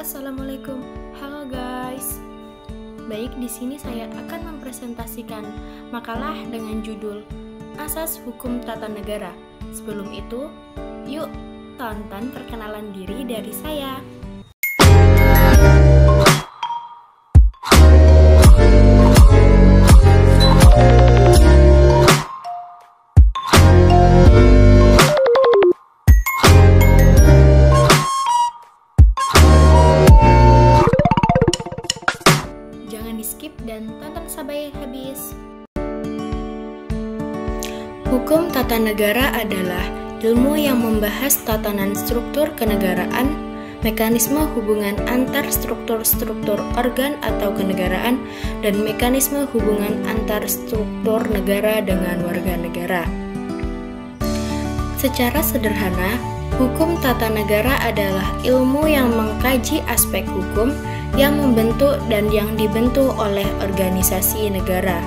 Assalamualaikum, halo guys. Baik, di sini saya akan mempresentasikan makalah dengan judul Asas Hukum Tata Negara. Sebelum itu, yuk tonton perkenalan diri dari saya. Jangan di-skip dan tonton sampai habis. Hukum tata negara adalah ilmu yang membahas tatanan struktur kenegaraan, mekanisme hubungan antar struktur-struktur organ atau kenegaraan, dan mekanisme hubungan antar struktur negara dengan warga negara. Secara sederhana, hukum tata negara adalah ilmu yang mengkaji aspek hukum yang membentuk dan yang dibentuk oleh organisasi negara.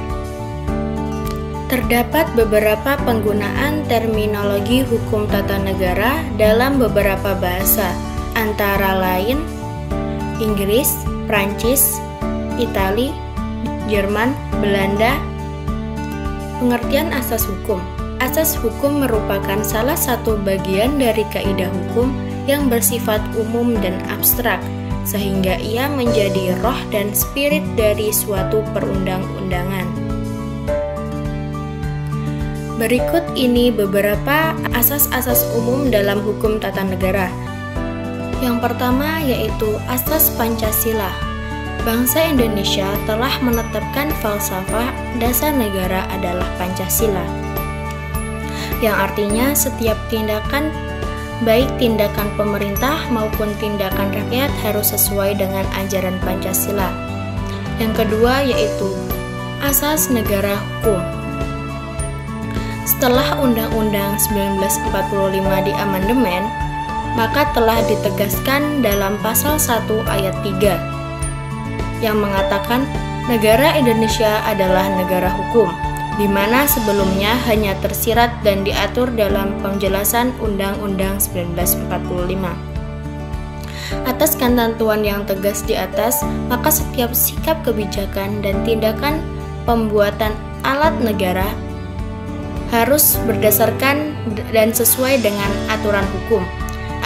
Terdapat beberapa penggunaan terminologi hukum tata negara dalam beberapa bahasa, antara lain Inggris, Prancis, Itali, Jerman, Belanda. Pengertian asas hukum. Asas hukum merupakan salah satu bagian dari kaidah hukum yang bersifat umum dan abstrak, sehingga ia menjadi roh dan spirit dari suatu perundang-undangan. Berikut ini beberapa asas-asas umum dalam hukum tata negara. Yang pertama yaitu asas Pancasila. Bangsa Indonesia telah menetapkan falsafah dasar negara adalah Pancasila, yang artinya setiap tindakan, baik tindakan pemerintah maupun tindakan rakyat, harus sesuai dengan ajaran Pancasila. Yang kedua yaitu asas negara hukum. Setelah Undang-Undang 1945 diamandemen, maka telah ditegaskan dalam pasal 1 ayat 3 yang mengatakan negara Indonesia adalah negara hukum, di mana sebelumnya hanya tersirat dan diatur dalam penjelasan Undang-Undang 1945. Atas ketentuan yang tegas di atas, maka setiap sikap kebijakan dan tindakan pembuatan alat negara harus berdasarkan dan sesuai dengan aturan hukum.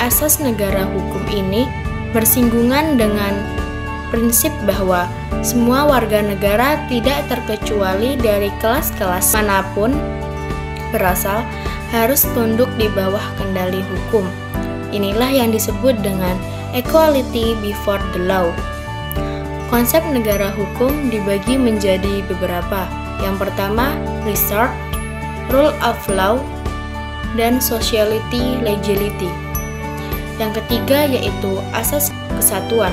Asas negara hukum ini bersinggungan dengan prinsip bahwa semua warga negara tidak terkecuali dari kelas-kelas manapun berasal harus tunduk di bawah kendali hukum. Inilah yang disebut dengan equality before the law. Konsep negara hukum dibagi menjadi beberapa. Yang pertama, resort, rule of law, dan sociality legality. Yang ketiga yaitu asas kesatuan.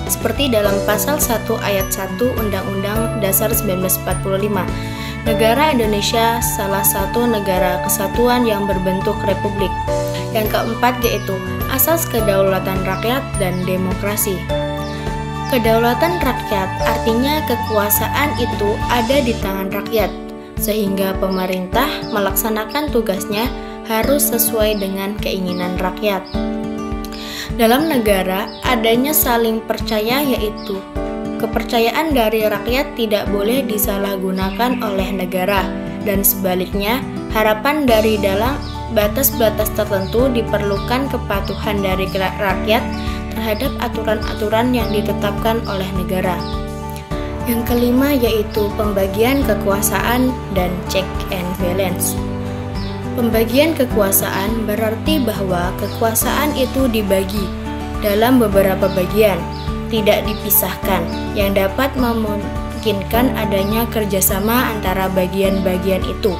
Seperti dalam pasal 1 ayat 1 Undang-Undang Dasar 1945, negara Indonesia salah satu negara kesatuan yang berbentuk republik. Yang keempat yaitu asas kedaulatan rakyat dan demokrasi. Kedaulatan rakyat artinya kekuasaan itu ada di tangan rakyat, sehingga pemerintah melaksanakan tugasnya harus sesuai dengan keinginan rakyat. Dalam negara, adanya saling percaya, yaitu kepercayaan dari rakyat tidak boleh disalahgunakan oleh negara, dan sebaliknya, harapan dari dalam batas-batas tertentu diperlukan kepatuhan dari rakyat terhadap aturan-aturan yang ditetapkan oleh negara. Yang kelima yaitu pembagian kekuasaan dan check and balance. Pembagian kekuasaan berarti bahwa kekuasaan itu dibagi dalam beberapa bagian, tidak dipisahkan, yang dapat memungkinkan adanya kerjasama antara bagian-bagian itu,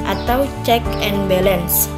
atau check and balance.